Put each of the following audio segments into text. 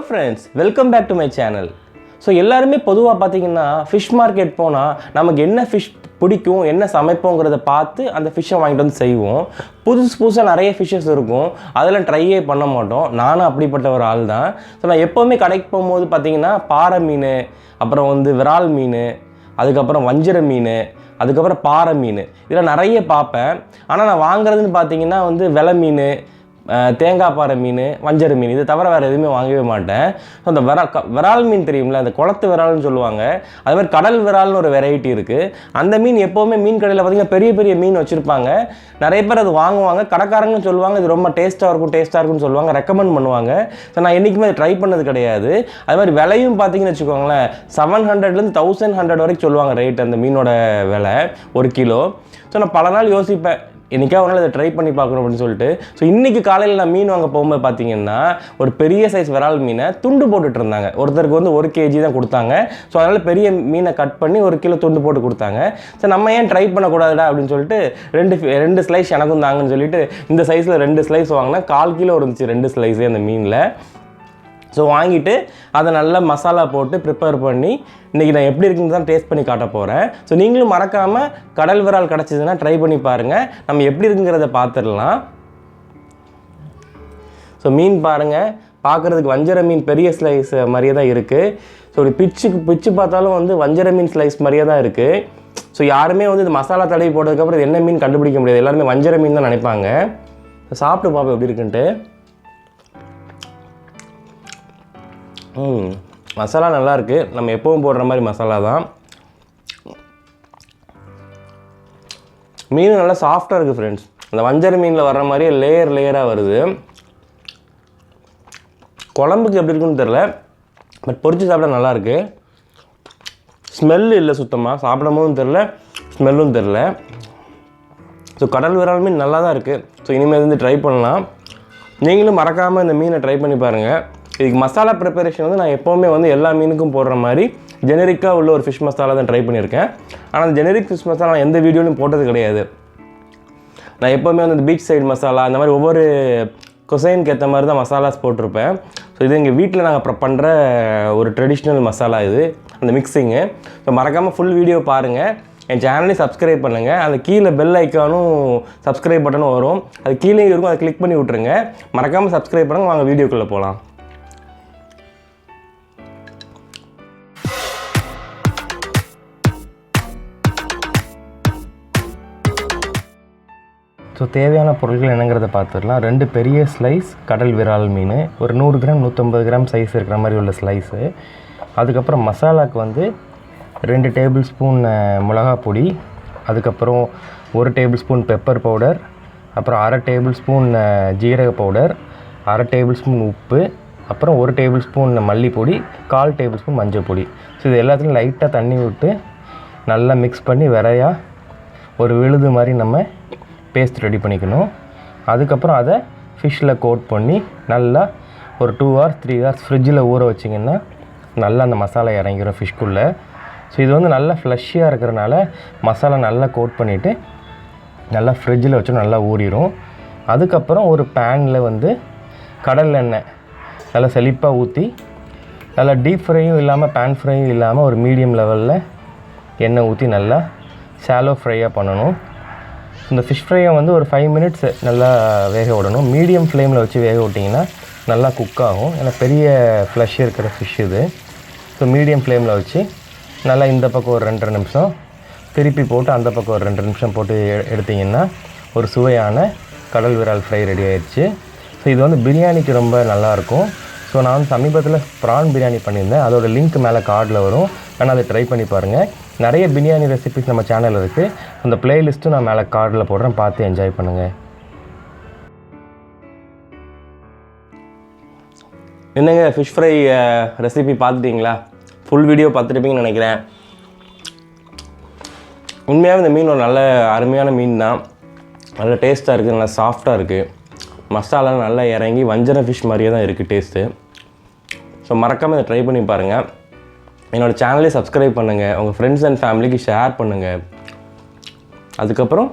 friends, welcome back to my channel. So எல்லாருமே பொதுவா பாத்தீங்கன்னா fish market போனா நமக்கு என்ன fish பிடிக்கும் என்ன சமைப்போங்கறத பார்த்து அந்த ஃபிஷ்ஷை வாங்கிட்டு வந்து செய்வோம். புதுசா நிறைய ஃபிஷஸ் இருக்கும். அதெல்லாம் ட்ரையே பண்ண மாட்டோம். நானும் அப்படிப்பட்ட ஒரு ஆள் தான். ஸோ நான் எப்போவுமே கடைக்கு போகும்போது பார்த்தீங்கன்னா பாறை மீன், அப்புறம் வந்து விரால் மீன், அதுக்கப்புறம் வஞ்சிர மீன், அதுக்கப்புறம் பாறை மீன் இதெல்லாம் நிறைய பார்ப்பேன். ஆனால் நான் வாங்குறதுன்னு பார்த்தீங்கன்னா வந்து வெலை மீன், தேங்காய் பாறை மீன், வஞ்சர மீன் இதை தவிர வேறு எதுவுமே வாங்கவே மாட்டேன். ஸோ அந்த விரால் மீன் தெரியுங்களா, அந்த குளத்து விரால்னு சொல்லுவாங்க. அது மாதிரி கடல் விரால்னு ஒரு வெரைட்டி இருக்குது. அந்த மீன் எப்போவுமே மீன் கடையில் பார்த்திங்கன்னா பெரிய பெரிய மீன் வச்சுருப்பாங்க. நிறைய பேர் அது வாங்குவாங்க. கடைக்காரங்கன்னு சொல்லுவாங்க இது ரொம்ப டேஸ்ட்டாக இருக்கும்னு சொல்லுவாங்க, ரெக்கமெண்ட் பண்ணுவாங்க. ஸோ நான் என்றைக்குமே அதை ட்ரை பண்ணது கிடையாது. அது மாதிரி விலையும் பார்த்தீங்கன்னு வச்சுக்கோங்களேன், 700லேருந்து 1100 வரைக்கும் சொல்லுவாங்க ரேட் அந்த மீனோட விலை 1 கிலோ. ஸோ நான் பல நாள் யோசிப்பேன் இன்றைக்கா ஒரு நாள் இதை ட்ரை பண்ணி பார்க்கணும் அப்படின்னு சொல்லிட்டு. ஸோ இன்றைக்கி காலையில் நான் மீன் வாங்க போகும்போது பார்த்தீங்கன்னா ஒரு பெரிய சைஸ் விரால் மீனை துண்டு போட்டுட்டு இருந்தாங்க. ஒருத்தருக்கு வந்து 1 kg தான் கொடுத்தாங்க. ஸோ அதனால் பெரிய மீனை கட் பண்ணி 1 கிலோ துண்டு போட்டு கொடுத்தாங்க. ஸோ நம்ம ஏன் ட்ரை பண்ணக்கூடாதுடா அப்படின்னு சொல்லிட்டு ரெண்டு ஸ்லைஸ் எனக்கும் தாங்கன்னு சொல்லிட்டு இந்த சைஸில் 2 ஸ்லைஸ் வாங்கினா 1/4 கிலோ இருந்துச்சு 2 ஸ்லைஸே அந்த மீனில். ஸோ வாங்கிட்டு அதை நல்லா மசாலா போட்டு ப்ரிப்பேர் பண்ணி இன்றைக்கி நான் எப்படி இருக்குன்னு தான் டேஸ்ட் பண்ணி காட்ட போகிறேன். ஸோ நீங்களும் மறக்காமல் கடல் விரால் கிடச்சிதுன்னா ட்ரை பண்ணி பாருங்கள். நம்ம எப்படி இருக்குங்கிறத பார்த்துடலாம். ஸோ மீன் பாருங்கள், பார்க்குறதுக்கு வஞ்சர மீன் பெரிய ஸ்லைஸ் மாதிரியே தான் இருக்குது. ஸோ ஒரு பிச்சு பார்த்தாலும் வந்து வஞ்சர மீன் ஸ்லைஸ் மாதிரியே தான் இருக்குது. ஸோ யாருமே வந்து இந்த மசாலா தடவி போட்டதுக்கப்புறம் இது என்ன மீன் கண்டுபிடிக்க முடியாது. எல்லாருமே வஞ்சர மீன் தான் நினைப்பாங்க. சாப்பிட்டு பார்ப்போம் எப்படி இருக்குன்ட்டு. மசாலா நல்லாயிருக்கு. நம்ம எப்பவும் போடுற மாதிரி மசாலா தான். மீன் நல்லா சாஃப்டாக இருக்குது ஃப்ரெண்ட்ஸ். அந்த வஞ்சர மீனில் வர்ற மாதிரியே லேயராக வருது. குழம்புக்கு எப்படி இருக்குன்னு தெரில, பட் பொரிச்சு சாப்பிட நல்லாயிருக்கு. ஸ்மெல்லு இல்லை சுத்தமாக, சாப்பிடும் போதும் தெரில, ஸ்மெல்லும் தெரில. ஸோ கடல் விரால் மீன் நல்லா தான் இருக்குது. ஸோ இனிமேல் வந்து ட்ரை பண்ணலாம். நீங்களும் மறக்காமல் இந்த மீனை ட்ரை பண்ணி பாருங்கள். இதுக்கு மசாலா ப்ரிப்பரேஷன் வந்து நான் எப்போவுமே வந்து எல்லா மீனுக்கும் போடுற மாதிரி ஜெனரிக்காக உள்ள ஒரு ஃபிஷ் மசாலா தான் ட்ரை பண்ணியிருக்கேன். ஆனால் அந்த ஜெனரிக் ஃபிஷ் மசாலா நான் எந்த வீடியோலையும் போட்டது கிடையாது. நான் எப்போவுமே வந்து இந்த பீச் சைடு மசாலா அந்த மாதிரி ஒவ்வொரு கொசைனுக்கு ஏற்ற மாதிரி தான் மசாலாஸ் போட்டிருப்பேன். ஸோ இது எங்கள் வீட்டில் நாங்கள் பண்ணுற ஒரு ட்ரெடிஷ்னல் மசாலா இது, அந்த மிக்சிங்கு. ஸோ மறக்காமல் ஃபுல் வீடியோ பாருங்கள். என் சேனலையும் சப்ஸ்கிரைப் பண்ணுங்கள். அந்த கீழே பெல் ஐக்கானும் சப்ஸ்கிரைப் பட்டனும் வரும், அது கீழே இருக்கும், அதை கிளிக் பண்ணி விட்ருங்க. மறக்காமல் சப்ஸ்கிரைப் பண்ணுங்கள். வாங்க வீடியோக்குள்ளே போகலாம். ஸோ தேவையான பொருட்கள் என்னங்கிறத பார்த்துடலாம். 2 பெரிய ஸ்லைஸ் கடல் விரால் மீன், ஒரு 100 கிராம் 150 கிராம் சைஸ் இருக்கிற மாதிரி உள்ள ஸ்லைஸு. அதுக்கப்புறம் மசாலாவுக்கு வந்து 2 டேபிள் ஸ்பூன் மிளகாய் பொடி, அதுக்கப்புறம் 1 டேபிள் ஸ்பூன் பெப்பர் பவுடர், அப்புறம் 1/2 டேபிள் ஸ்பூன் ஜீரக பவுடர், 1/2 டேபிள் ஸ்பூன் உப்பு, அப்புறம் 1 டேபிள் ஸ்பூன் மல்லிப்பொடி, 1/4 டேபிள் ஸ்பூன் மஞ்சள் பொடி. ஸோ இது எல்லாத்தையும் லைட்டாக தண்ணி விட்டு நல்லா மிக்ஸ் பண்ணி விரையாக ஒரு விழுது மாதிரி நம்ம பேஸ்ட் ரெடி பண்ணிக்கணும். அதுக்கப்புறம் அதை ஃபிஷ்ஷில் கோட் பண்ணி நல்லா ஒரு 2 hours 3 hours ஃப்ரிட்ஜில் ஊற வச்சிங்கன்னா நல்லா அந்த மசாலா இறங்கிடும் ஃபிஷ்குள்ளே. ஸோ இது வந்து நல்லா ஃப்ளஷ்ஷியாக இருக்கிறனால மசாலா நல்லா கோட் பண்ணிவிட்டு நல்லா ஃப்ரிட்ஜில் வச்சு நல்லா ஊறிடும். அதுக்கப்புறம் ஒரு பேனில் வந்து கடல் எண்ணெய் நல்லா செழிப்பாக ஊற்றி, நல்லா டீப் ஃப்ரையும் இல்லாமல் பேன் ஃப்ரையும் இல்லாமல் ஒரு மீடியம் லெவலில் எண்ணெய் ஊற்றி நல்லா ஷாலோ ஃப்ரையாக பண்ணணும். இந்த ஃபிஷ் ஃப்ரையை வந்து ஒரு 5 minutes நல்லா வேக விடணும். மீடியம் ஃப்ளேமில் வச்சு வேக விட்டிங்கன்னா நல்லா குக் ஆகும். ஏன்னா பெரிய ஃப்ளஷ் இருக்கிற ஃபிஷ் இது. ஸோ மீடியம் ஃப்ளேமில் வச்சு நல்லா இந்த பக்கம் ஒரு 2 நிமிஷம் திருப்பி போட்டு அந்த பக்கம் ஒரு 2 நிமிஷம் போட்டு எடுத்திங்கன்னா ஒரு சுவையான கடல் விரால் ஃப்ரை ரெடி ஆயிடுச்சு. ஸோ இது வந்து பிரியாணிக்கு ரொம்ப நல்லாயிருக்கும். ஸோ நான் வந்து சமீபத்தில் ப்ரான் பிரியாணி பண்ணியிருந்தேன். அதோட லிங்க் மேலே கார்டில் வரும், ஆனால் அதை ட்ரை பண்ணி பாருங்கள். நிறைய பிரியாணி ரெசிபிஸ் நம்ம சேனலில் இருக்குது. அந்த ப்ளேலிஸ்ட்டும் நான் மேலே கார்டில் போடுறேன், பார்த்து என்ஜாய் பண்ணுங்கள். என்னங்க ஃபிஷ் ஃப்ரை ரெசிபி பார்த்துட்டிங்களா? ஃபுல் வீடியோ பார்த்துருப்பீங்கன்னு நினைக்கிறேன். உண்மையாகவே இந்த மீன் ஒரு நல்ல அருமையான மீன் தான். நல்ல டேஸ்ட்டாக இருக்குது, நல்லா சாஃப்டாக இருக்குது. மசாலா நல்லா இறங்கி வஞ்சர ஃபிஷ் மாதிரியே தான் இருக்குது டேஸ்ட்டு. ஸோ மறக்காமல் இதை ட்ரை பண்ணி பாருங்கள். என்னோடய சேனலே சப்ஸ்கிரைப் பண்ணுங்கள். உங்கள் ஃப்ரெண்ட்ஸ் அண்ட் ஃபேமிலிக்கு ஷேர் பண்ணுங்கள். அதுக்கப்புறம்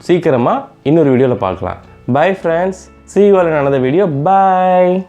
சீக்கிரமாக இன்னொரு வீடியோவில் பார்க்கலாம். Bye friends, see you all in another video. Bye.